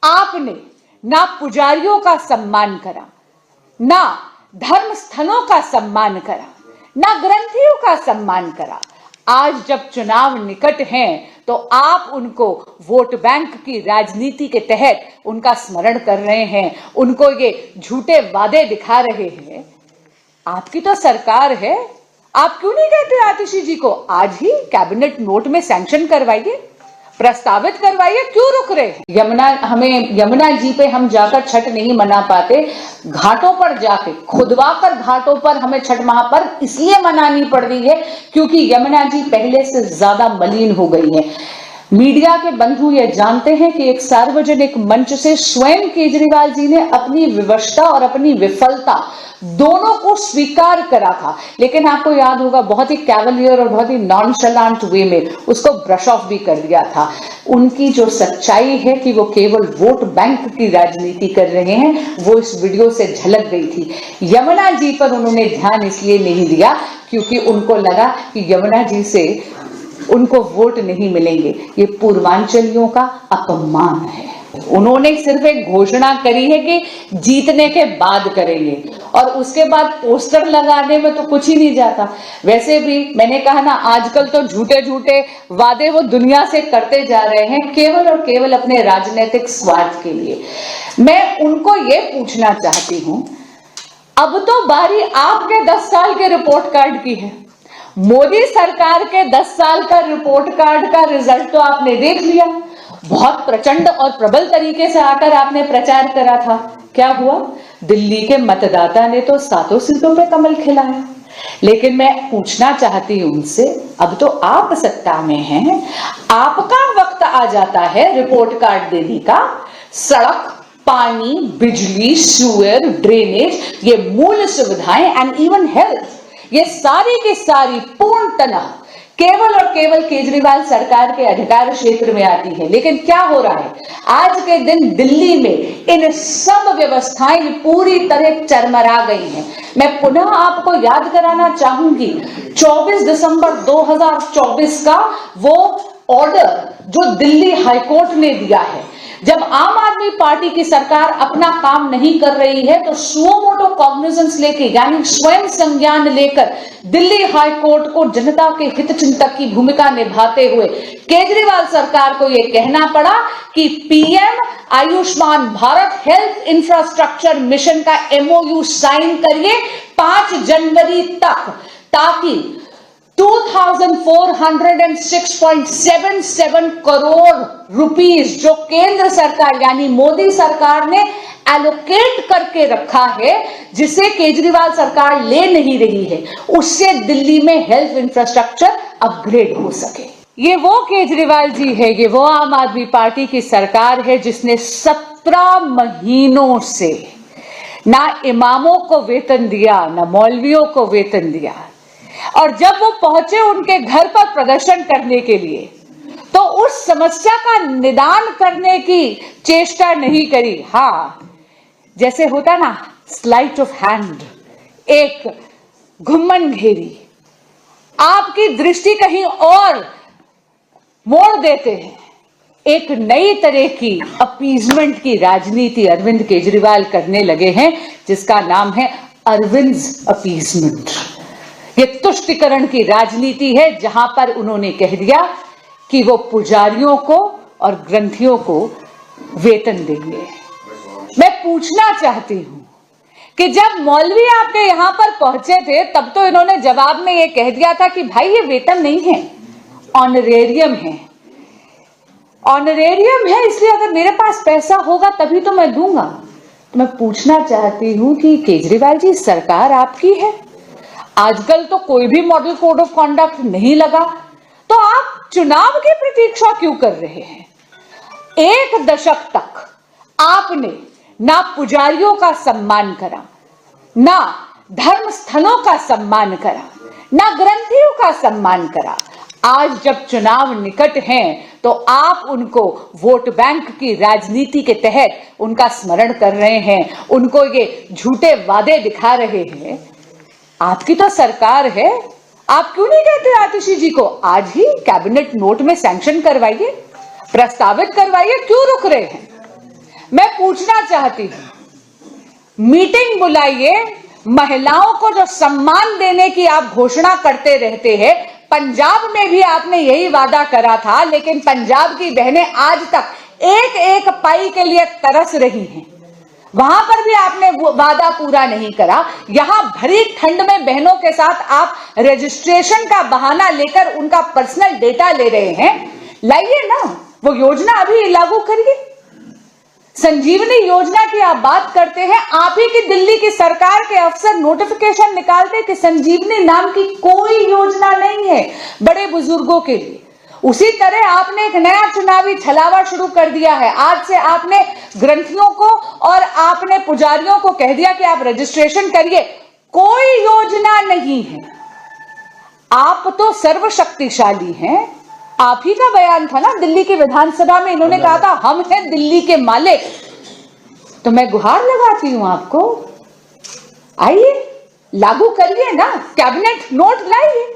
आपने ना पुजारियों का सम्मान करा, ना धर्म स्थलों का सम्मान करा, ना ग्रंथियों का सम्मान करा। आज जब चुनाव निकट हैं तो आप उनको वोट बैंक की राजनीति के तहत उनका स्मरण कर रहे हैं, उनको ये झूठे वादे दिखा रहे हैं। आपकी तो सरकार है, आप क्यों नहीं कहते आतिशी जी को आज ही कैबिनेट नोट में सैंक्शन करवाइए, प्रस्तावित करवाइए, क्यों रुक रहे हैं? यमुना जी पे हम जाकर छठ नहीं मना पाते, घाटों पर जाके खुदवाकर घाटों पर हमें छठ महापर्व इसलिए मनानी पड़ रही है क्योंकि यमुना जी पहले से ज्यादा मलिन हो गई है। मीडिया के बंधु ये जानते हैं कि एक सार्वजनिक मंच से स्वयं केजरीवाल जी ने अपनी विवशता और अपनी विफलता दोनों को स्वीकार करा था, लेकिन आपको याद होगा बहुत ही कैवलियर और बहुत ही नॉनशलांट वे में उसको ब्रश ऑफ भी कर दिया था। उनकी जो सच्चाई है कि वो केवल वोट बैंक की राजनीति कर रहे हैं वो इस वीडियो से झलक गई थी। यमुना जी पर उन्होंने ध्यान इसलिए नहीं दिया क्योंकि उनको लगा कि यमुना जी से उनको वोट नहीं मिलेंगे, ये पूर्वांचलियों का अपमान है। उन्होंने सिर्फ एक घोषणा करी है कि जीतने के बाद करेंगे और उसके बाद पोस्टर लगाने में तो कुछ ही नहीं जाता। वैसे भी मैंने कहा ना, आजकल तो झूठे झूठे वादे वो दुनिया से करते जा रहे हैं केवल और केवल अपने राजनीतिक स्वार्थ के लिए। मैं उनको ये पूछना चाहती हूं, अब तो बारी आपके 10 साल के रिपोर्ट कार्ड की है। मोदी सरकार के 10 साल का रिपोर्ट कार्ड का रिजल्ट तो आपने देख लिया, बहुत प्रचंड और प्रबल तरीके से आकर आपने प्रचार करा था। क्या हुआ? दिल्ली के मतदाता ने तो 7 सीटों पे कमल खिलाया। लेकिन मैं पूछना चाहती हूं उनसे, अब तो आप सत्ता में हैं, आपका वक्त आ जाता है रिपोर्ट कार्ड देने का। सड़क, पानी, बिजली, सीवर, ड्रेनेज, ये मूल सुविधाएं एंड इवन हेल्थ, ये सारी की सारी पूर्णतः केवल और केवल केजरीवाल सरकार के अधिकार क्षेत्र में आती है। लेकिन क्या हो रहा है आज के दिन दिल्ली में? इन सब व्यवस्थाएं पूरी तरह चरमरा गई हैं। मैं पुनः आपको याद कराना चाहूंगी 24 दिसंबर 2024 का वो ऑर्डर जो दिल्ली हाईकोर्ट ने दिया है। जब आम आदमी पार्टी की सरकार अपना काम नहीं कर रही है तो सुओ मोटो कॉग्निजेंस लेके यानी स्वयं संज्ञान लेकर दिल्ली हाई कोर्ट को जनता के हित चिंतक की भूमिका निभाते हुए केजरीवाल सरकार को यह कहना पड़ा कि PM Ayushman Bharat health infrastructure mission का एमओयू साइन करिए 5 जनवरी तक, ताकि 2406.77 करोड़ रुपीस जो केंद्र सरकार यानी मोदी सरकार ने एलोकेट करके रखा है, जिसे केजरीवाल सरकार ले नहीं रही है, उससे दिल्ली में हेल्थ इंफ्रास्ट्रक्चर अपग्रेड हो सके। ये वो केजरीवाल जी है, ये वो आम आदमी पार्टी की सरकार है जिसने 17 महीनों से ना इमामों को वेतन दिया, ना मौलवियों को वेतन दिया। और जब वो पहुंचे उनके घर पर प्रदर्शन करने के लिए तो उस समस्या का निदान करने की चेष्टा नहीं करी। हाँ, जैसे होता ना स्लाइट ऑफ हैंड, एक घुम्मन घेरी, आपकी दृष्टि कहीं और मोड़ देते हैं। एक नई तरह की अपीजमेंट की राजनीति अरविंद केजरीवाल करने लगे हैं जिसका नाम है अरविंद अपीजमेंट। ये तुष्टिकरण की राजनीति है जहां पर उन्होंने कह दिया कि वो पुजारियों को और ग्रंथियों को वेतन देंगे। मैं पूछना चाहती हूं कि जब मौलवी आपके यहां पर पहुंचे थे तब तो इन्होंने जवाब में ये कह दिया था कि भाई ये वेतन नहीं है, ऑनरेरियम है। ऑनरेरियम है, इसलिए अगर मेरे पास पैसा होगा तभी तो मैं दूंगा। तो मैं पूछना चाहती हूं कि केजरीवाल जी सरकार आपकी है, आजकल तो कोई भी मॉडल कोड ऑफ कॉन्डक्ट नहीं लगा, तो आप चुनाव की प्रतीक्षा क्यों कर रहे हैं? 1 दशक तक आपने ना पुजारियों का सम्मान करा, ना धर्म स्थलों का सम्मान करा, ना ग्रंथियों का सम्मान करा। आज जब चुनाव निकट हैं तो आप उनको वोट बैंक की राजनीति के तहत उनका स्मरण कर रहे हैं, उनको ये झूठे वादे दिखा रहे हैं। आपकी तो सरकार है, आप क्यों नहीं कहते आतिशी जी को आज ही कैबिनेट नोट में सैंक्शन करवाइए, प्रस्तावित करवाइए, क्यों रुक रहे हैं? मैं पूछना चाहती हूं, मीटिंग बुलाइए, महिलाओं को जो सम्मान देने की आप घोषणा करते रहते हैं, पंजाब में भी आपने यही वादा करा था, लेकिन पंजाब की बहनें आज तक एक एक पाई के लिए तरस रही हैं। वहां पर भी आपने वो वादा पूरा नहीं करा। यहां भरी ठंड में बहनों के साथ आप रजिस्ट्रेशन का बहाना लेकर उनका पर्सनल डेटा ले रहे हैं। लाइए ना, वो योजना अभी लागू करिए। संजीवनी योजना की आप बात करते हैं, आप ही की दिल्ली की सरकार के अफसर नोटिफिकेशन निकालते कि संजीवनी नाम की कोई योजना नहीं है बड़े बुजुर्गों के लिए। उसी तरह आपने एक नया चुनावी छलावा शुरू कर दिया है। आज से आपने ग्रंथियों को और आपने पुजारियों को कह दिया कि आप रजिस्ट्रेशन करिए। कोई योजना नहीं है। आप तो सर्वशक्तिशाली हैं। आप ही का बयान था ना दिल्ली की विधानसभा में, इन्होंने कहा था हम हैं दिल्ली के मालिक। तो मैं गुहार लगाती हूं आपको, आइए लागू करिए ना, कैबिनेट नोट लाइए।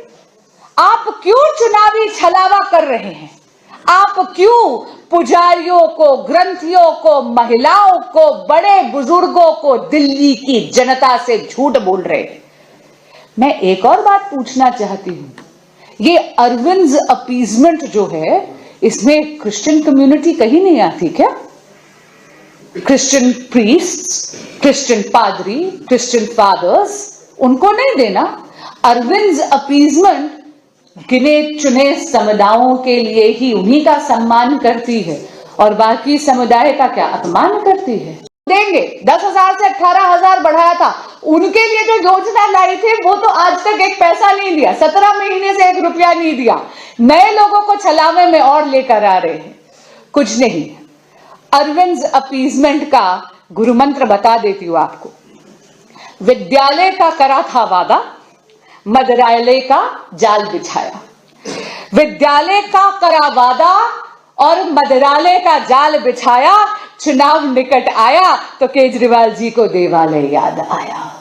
आप क्यों चुनावी छलावा कर रहे हैं? आप क्यों पुजारियों को, ग्रंथियों को, महिलाओं को, बड़े बुजुर्गों को, दिल्ली की जनता से झूठ बोल रहे हैं? मैं एक और बात पूछना चाहती हूं, ये अरविंद अपीजमेंट जो है, इसमें क्रिश्चियन कम्युनिटी कहीं नहीं आती क्या? क्रिश्चियन प्रीस्ट्स, क्रिश्चियन पादरी, क्रिश्चियन फादर्स, उनको नहीं देना? अरविंद अपीजमेंट गिने चुने समुदायों के लिए ही, उन्हीं का सम्मान करती है और बाकी समुदाय का क्या अपमान करती है? देंगे 10,000 से 18,000 बढ़ाया था, उनके लिए जो योजना लाई थी वो तो आज तक एक पैसा नहीं दिया, 17 महीने से 1 रुपया नहीं दिया। नए लोगों को छलावे में और लेकर आ रहे हैं। कुछ नहीं, अरविंद अपीजमेंट का गुरु मंत्र बता देती हूं आपको। विद्यालय का करा था वादा, मदरालय का जाल बिछाया। विद्यालय का करा वादा और मदरालय का जाल बिछाया। चुनाव निकट आया तो केजरीवाल जी को देवालय याद आया।